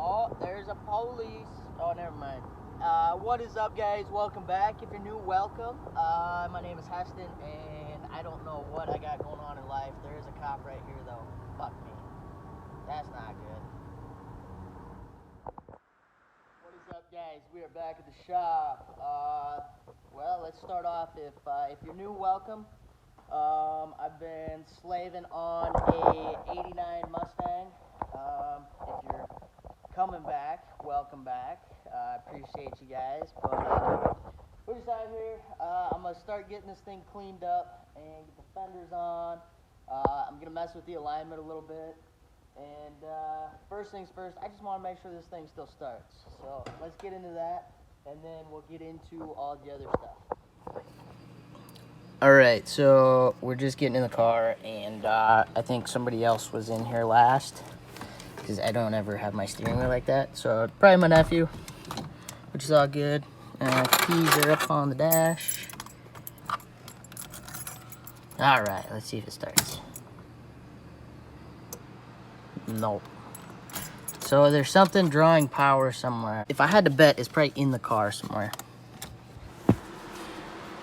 Oh, there's a police. Oh, never mind. What is up, guys? Welcome back. If you're new, welcome. My name is Heston, and I don't know what I got going on in life. There is a cop right here, though. Fuck me. That's not good. What is up, guys? We are back at the shop. Well, let's start off. If you're new, welcome. I've been slaving on a '89 Mustang. If you're coming back, welcome back. I appreciate you guys. But we're just out here. I'm gonna start getting this thing cleaned up and get the fenders on. I'm gonna mess with the alignment a little bit. And first things first, I just want to make sure this thing still starts. So let's get into that, and then we'll get into all the other stuff. All right, so we're just getting in the car, and I think somebody else was in here last, because I don't ever have my steering wheel like that. So probably my nephew, which is all good. Keys are up on the dash. All right, let's see if it starts. Nope. So there's something drawing power somewhere. If I had to bet, it's probably in the car somewhere.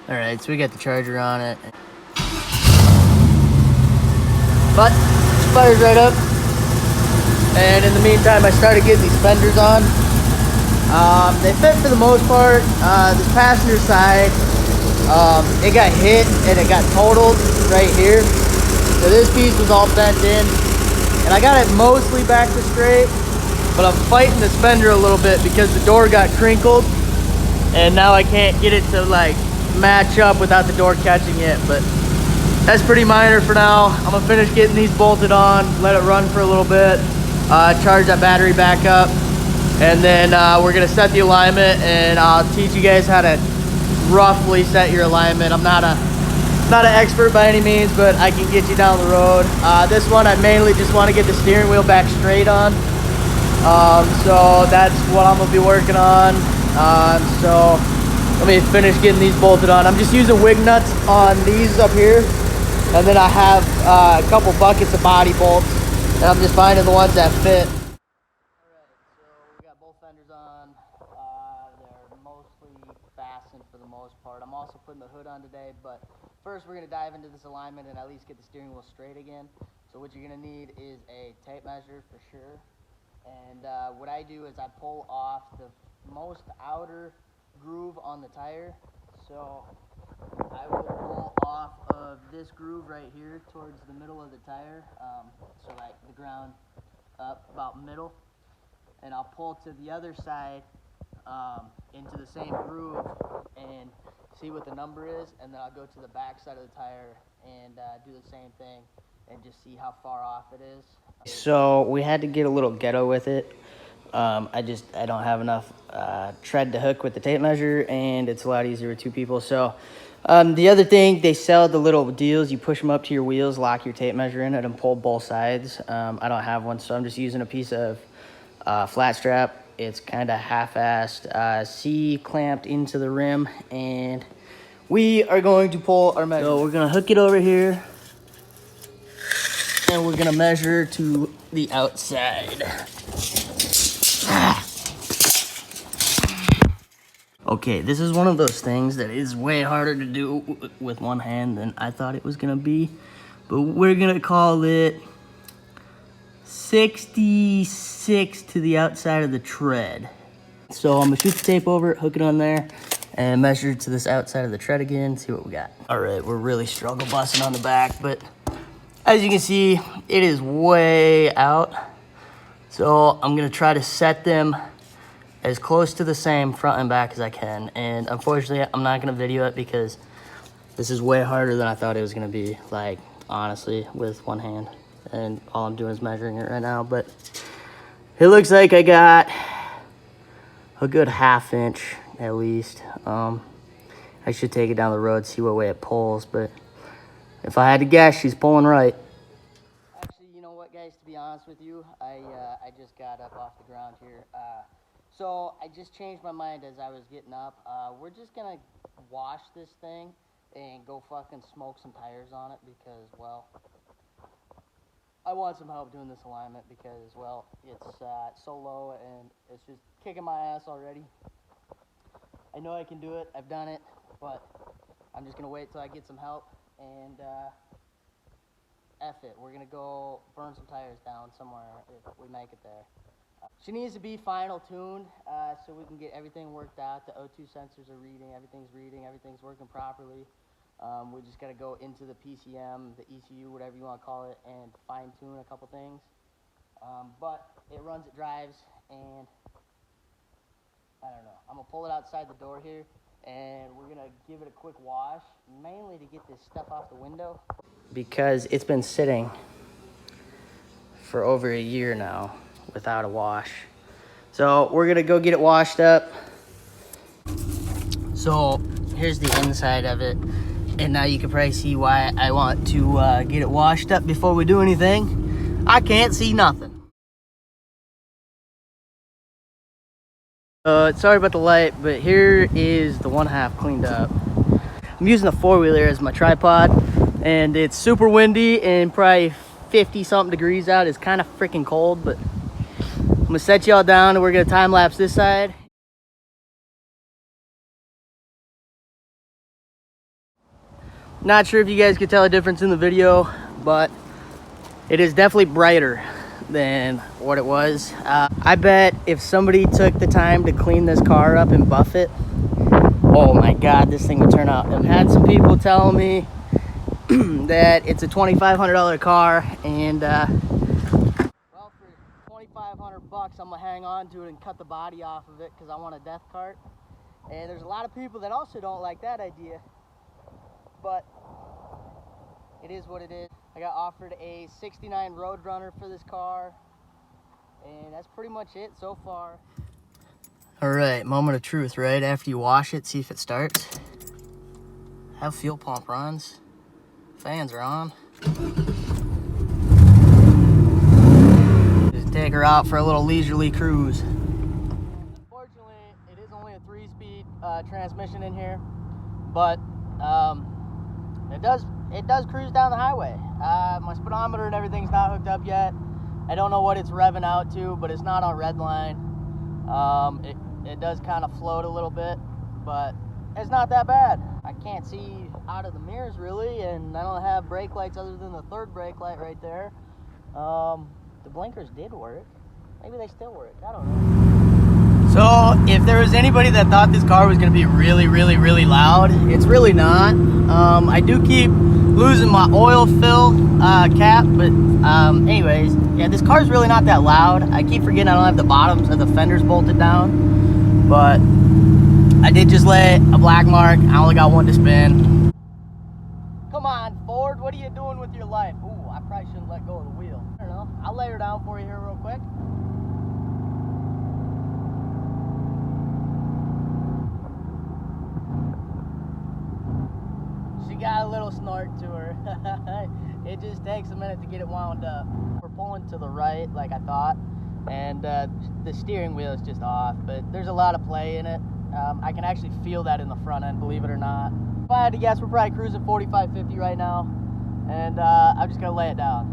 All right, so we got the charger on it. But it fires right up. And in the meantime, I started getting these fenders on. They fit for the most part. This passenger side, it got hit and it got totaled right here. So this piece was all bent in. And I got it mostly back to straight, but I'm fighting this fender a little bit because the door got crinkled. And now I can't get it to like match up without the door catching it, but that's pretty minor for now. I'm gonna finish getting these bolted on, let it run for a little bit, charge that battery back up, and then we're gonna set the alignment, and I'll teach you guys how to roughly set your alignment. I'm not an expert by any means, but I can get you down the road. This one, I mainly just want to get the steering wheel back straight on. So that's what I'm gonna be working on. So let me finish getting these bolted on. I'm just using wig nuts on these up here. And then I have a couple buckets of body bolts. And I'm just finding the ones that fit. Alright, so we got both fenders on. They're mostly fastened for the most part. I'm also putting the hood on today. But first we're going to dive into this alignment and at least get the steering wheel straight again. So what you're going to need is a tape measure for sure. And what I do is I pull off the most outer groove on the tire. So I will pull off of this groove right here towards the middle of the tire, so like the ground up about middle, and I'll pull to the other side into the same groove and see what the number is, and then I'll go to the back side of the tire and do the same thing and just see how far off it is. So we had to get a little ghetto with it. I don't have enough tread to hook with the tape measure, and it's a lot easier with two people. So the other thing, they sell the little deals. You push them up to your wheels, lock your tape measure in it, and pull both sides. I don't have one, so I'm just using a piece of flat strap. It's kind of half-assed, C-clamped into the rim, and we are going to pull our measure. So we're going to hook it over here, and we're going to measure to the outside. Okay, this is one of those things that is way harder to do with one hand than I thought it was gonna be, but we're gonna call it 66 to the outside of the tread. So I'm gonna shoot the tape over it, hook it on there, and measure to this outside of the tread again, see what we got. All right, we're really struggle busting on the back, but as you can see, it is way out. So I'm gonna try to set them as close to the same front and back as I can. And unfortunately, I'm not gonna video it because this is way harder than I thought it was gonna be, like, honestly, with one hand. And all I'm doing is measuring it right now, but it looks like I got a good 1/2 inch at least. I should take it down the road, see what way it pulls, but if I had to guess, she's pulling right. Actually, you know what, guys, to be honest with you, I just got up off the ground here. So I just changed my mind as I was getting up. We're just gonna wash this thing and go fucking smoke some tires on it because, well, I want some help doing this alignment because, well, it's so low and it's just kicking my ass already. I know I can do it. I've done it, but I'm just gonna wait till I get some help and F it. We're gonna go burn some tires down somewhere if we make it there. She needs to be final tuned so we can get everything worked out. The O2 sensors are reading, everything's working properly. We just got to go into the PCM, the ECU, whatever you want to call it, and fine tune a couple things. But it runs, it drives, and I don't know. I'm going to pull it outside the door here, and we're going to give it a quick wash, mainly to get this stuff off the window. Because it's been sitting for over a year now without a wash. So we're gonna go get it washed up. So here's the inside of it. And now you can probably see why I want to get it washed up before we do anything. I can't see nothing. Sorry about the light, but here is the 1/2 cleaned up. I'm using a 4-wheeler as my tripod, and it's super windy and probably 50 something degrees out. It's kind of freaking cold, but I'm gonna set y'all down and we're gonna time lapse this side. Not sure if you guys could tell a difference in the video, but it is definitely brighter than what it was. I bet if somebody took the time to clean this car up and buff it, oh my God, this thing would turn out. I've had some people telling me that it's a $2,500 car, and well, for $2,500, I'm gonna hang on to it and cut the body off of it because I want a death cart. And there's a lot of people that also don't like that idea, but it is what it is. I got offered a 69 Roadrunner for this car, and that's pretty much it so far. All right, moment of truth, right? After you wash it, see if it starts. Have fuel pump runs. Fans are on. Just take her out for a little leisurely cruise. Unfortunately, it is only a 3-speed transmission in here, but it does cruise down the highway. My speedometer and everything's not hooked up yet. I don't know what it's revving out to, but it's not on red line. It does kind of float a little bit, but it's not that bad. I can't see out of the mirrors really, and I don't have brake lights other than the 3rd brake light right there. The blinkers did work. Maybe they still work, I don't know. So if there was anybody that thought this car was gonna be really, really, really loud, it's really not. I do keep losing my oil fill cap, but anyways, yeah, this car's really not that loud. I keep forgetting I don't have the bottoms of the fenders bolted down, but I did just lay a black mark. I only got one to spin. Come on, Ford, what are you doing with your life? Ooh, I probably shouldn't let go of the wheel. I don't know, I'll lay her down for you here real quick. Got a little snort to her. It just takes a minute to get it wound up. We're pulling to the right like I thought, and the steering wheel is just off, but there's a lot of play in it. I can actually feel that in the front end, believe it or not. If I had to guess, we're probably cruising 45, 50 right now, and I'm just gonna lay it down.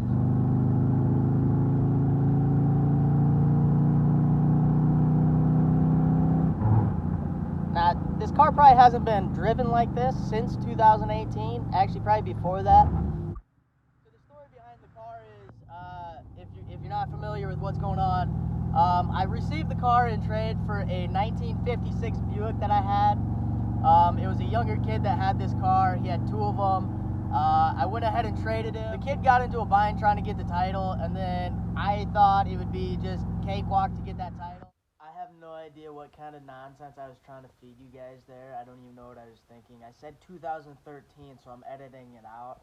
Now, this car probably hasn't been driven like this since 2018, actually probably before that. So the story behind the car is, if you're not familiar with what's going on, I received the car in trade for a 1956 Buick that I had. It was a younger kid that had this car. He had 2 of them. I went ahead and traded it. The kid got into a bind trying to get the title, and then I thought it would be just cakewalk to get that title. I have no idea what kind of nonsense I was trying to feed you guys there. I don't even know what I was thinking. I said 2013, so I'm editing it out.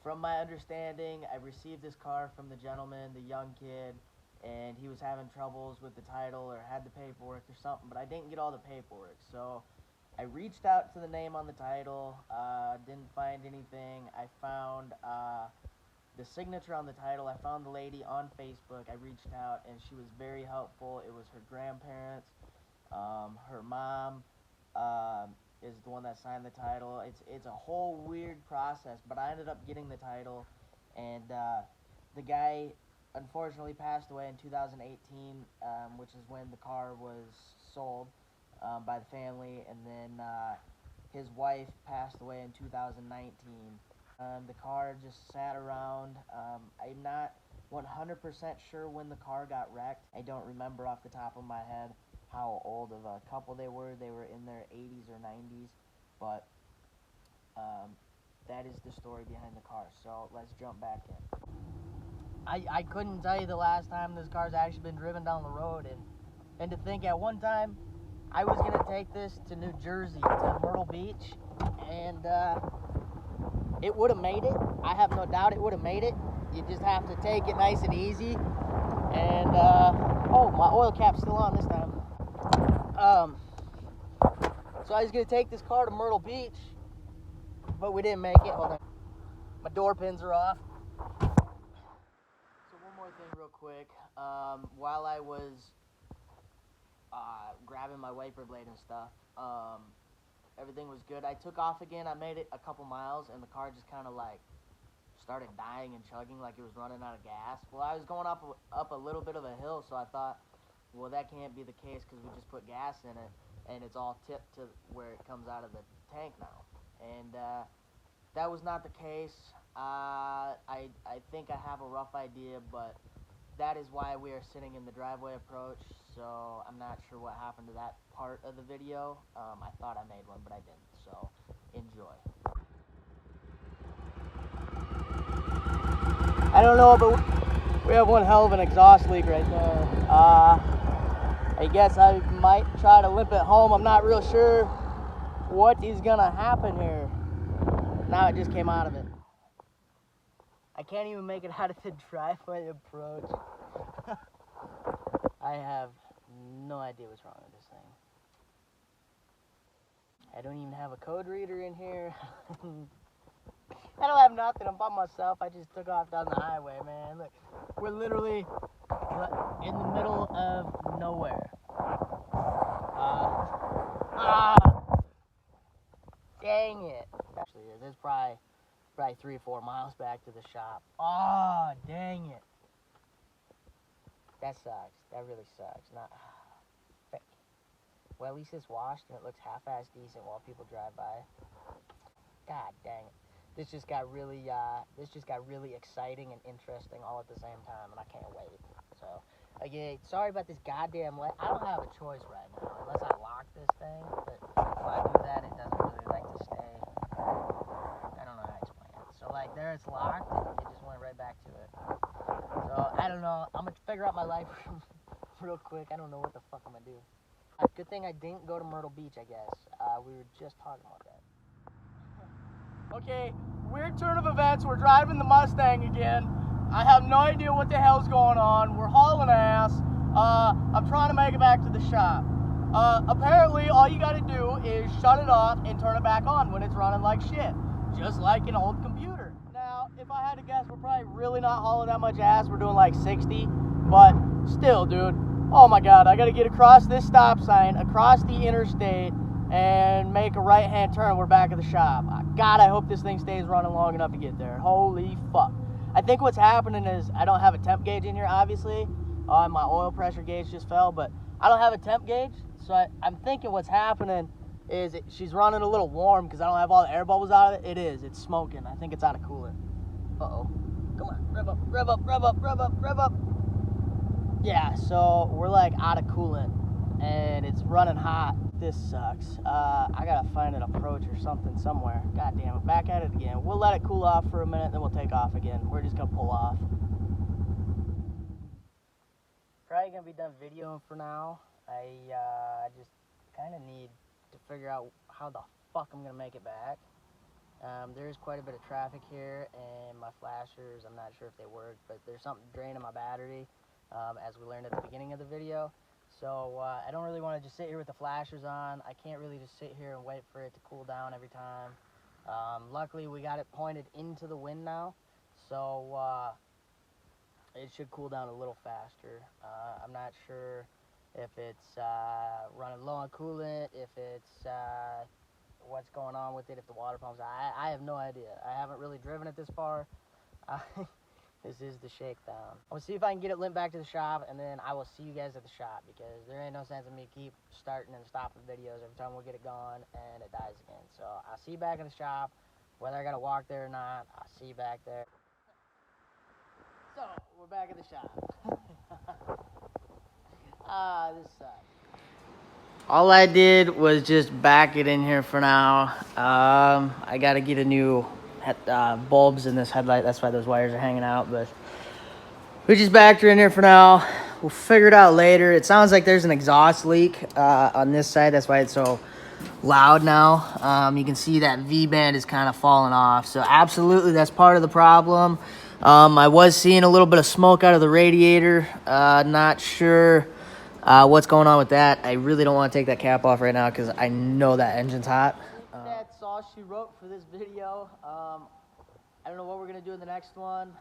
From my understanding, I received this car from the gentleman, the young kid, and he was having troubles with the title or had the paperwork or something, but I didn't get all the paperwork. So I reached out to the name on the title, didn't find anything. I found the signature on the title. I found the lady on Facebook. I reached out, and she was very helpful. It was her grandparents. Her mom is the one that signed the title. It's a whole weird process, but I ended up getting the title, and the guy unfortunately passed away in 2018, which is when the car was sold by the family, and then his wife passed away in 2019. The car just sat around. I'm not 100% sure when the car got wrecked. I don't remember off the top of my head how old of a couple they were. They were in their 80s or 90s, but that is the story behind the car. So let's jump back in. I couldn't tell you the last time this car's actually been driven down the road, and to think at one time I was gonna take this to New Jersey, to Myrtle Beach, and it would have made it. I have no doubt it would have made it. You just have to take it nice and easy. And oh, my oil cap's still on this time. So I was gonna take this car to Myrtle Beach, but we didn't make it. Hold on, my door pins are off. So one more thing real quick. While I was grabbing my wiper blade and stuff, everything was good. I took off again. I made it a couple miles, and the car just kind of like started dying and chugging like it was running out of gas. Well, I was going up a little bit of a hill, so I thought, well, that can't be the case because we just put gas in it, and it's all tipped to where it comes out of the tank now. And that was not the case. I think I have a rough idea, but that is why we are sitting in the driveway approach, so I'm not sure what happened to that part of the video. I thought I made one, but I didn't, so enjoy. I don't know, but we have one hell of an exhaust leak right there. I guess I might try to limp it home. I'm not real sure what is gonna happen here. Now it just came out of it. I can't even make it out of the driveway approach. I have no idea what's wrong with this thing. I don't even have a code reader in here. I don't have nothing. I'm by myself. I just took off down the highway, man. Look, we're literally in the middle of nowhere. Dang it. Actually, this is probably 3 or 4 miles back to the shop. Oh, dang it. That sucks. That really sucks. Not. Well, at least it's washed and it looks half-assed decent while people drive by. God dang it. This just got really exciting and interesting all at the same time, and I can't wait. So, again, sorry about this goddamn light. I don't have a choice right now, unless I lock this thing. But if I do that, it doesn't really like to stay. I don't know how to explain it. So, like, there it's locked, and it just went right back to it. So, I don't know. I'm gonna figure out my life real quick. I don't know what the fuck I'm gonna do. Good thing I didn't go to Myrtle Beach, I guess. We were just talking about that. Okay, weird turn of events. We're driving the Mustang again. I have no idea what the hell's going on. We're hauling ass. I'm trying to make it back to the shop. Apparently, all you gotta do is shut it off and turn it back on when it's running like shit. Just like an old computer. Now, if I had to guess, we're probably really not hauling that much ass. We're doing like 60, but still, dude. Oh my God, I gotta get across this stop sign, across the interstate, and make a right-hand turn. We're back at the shop. God, I hope this thing stays running long enough to get there. Holy fuck. I think what's happening is I don't have a temp gauge in here, obviously. My oil pressure gauge just fell, but I don't have a temp gauge, so I'm thinking what's happening is she's running a little warm because I don't have all the air bubbles out of it. It is. It's smoking. I think it's out of coolant. Uh-oh. Come on. Rev up, rev up, rev up, rev up, rev up. Yeah, so we're like out of coolant and it's running hot. This sucks. I gotta find an approach or something somewhere. God damn it, back at it again. We'll let it cool off for a minute, then we'll take off again. We're just gonna pull off. Probably gonna be done videoing for now. I just kind of need to figure out how the fuck I'm gonna make it back. There is quite a bit of traffic here, and my flashers, I'm not sure if they work, but there's something draining my battery. As we learned at the beginning of the video. So I don't really want to just sit here with the flashers on. I can't really just sit here and wait for it to cool down every time. Luckily, we got it pointed into the wind now, so it should cool down a little faster. I'm not sure if it's running low on coolant, if it's what's going on with it, if the water pumps. I have no idea. I haven't really driven it this far. This is the shakedown. I'm gonna see if I can get it limped back to the shop, and then I will see you guys at the shop, because there ain't no sense in me keep starting and stopping videos every time we get it gone and it dies again. So I'll see you back in the shop, whether I gotta walk there or not. I'll see you back there. So we're back at the shop. This sucks. All I did was just back it in here for now. I gotta get a new bulbs in this headlight. That's why those wires are hanging out, but we just backed her in here for now. We'll figure it out later. It sounds like there's an exhaust leak on this side. That's why it's so loud now. You can see that V-band is kind of falling off. So absolutely, that's part of the problem. I was seeing a little bit of smoke out of the radiator. Not sure what's going on with that. I really don't want to take that cap off right now because I know that engine's hot. That's all she wrote for this video. I don't know what we're going to do in the next one.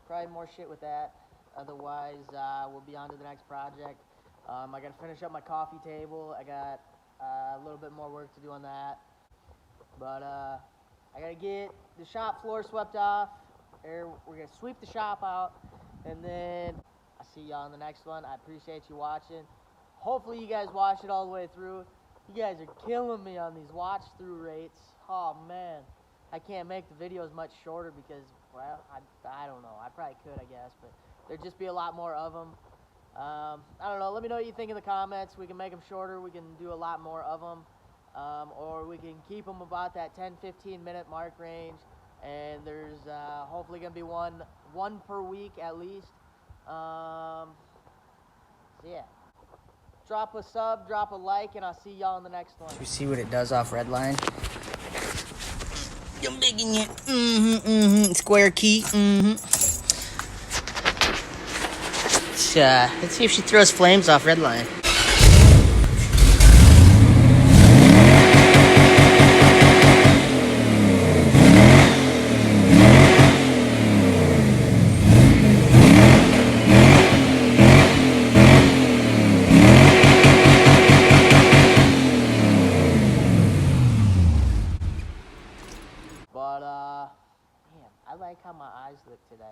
Probably more shit with that. Otherwise, we'll be on to the next project. I got to finish up my coffee table. I got a little bit more work to do on that. But I got to get the shop floor swept off. We're going to sweep the shop out. And then I'll see y'all in the next one. I appreciate you watching. Hopefully you guys watch it all the way through. You guys are killing me on these watch through rates. Oh man, I can't make the videos much shorter because, well, I don't know. I probably could, I guess, but there'd just be a lot more of them. I don't know. Let me know what you think in the comments. We can make them shorter. We can do a lot more of them. Or we can keep them about that 10-15 minute mark range. And there's hopefully going to be one per week at least. So yeah, drop a sub, drop a like, and I'll see y'all in the next one. You see what it does off redline? I'm digging it. Square key. Let's see if she throws flames off redline. But, man, I like how my eyes look today.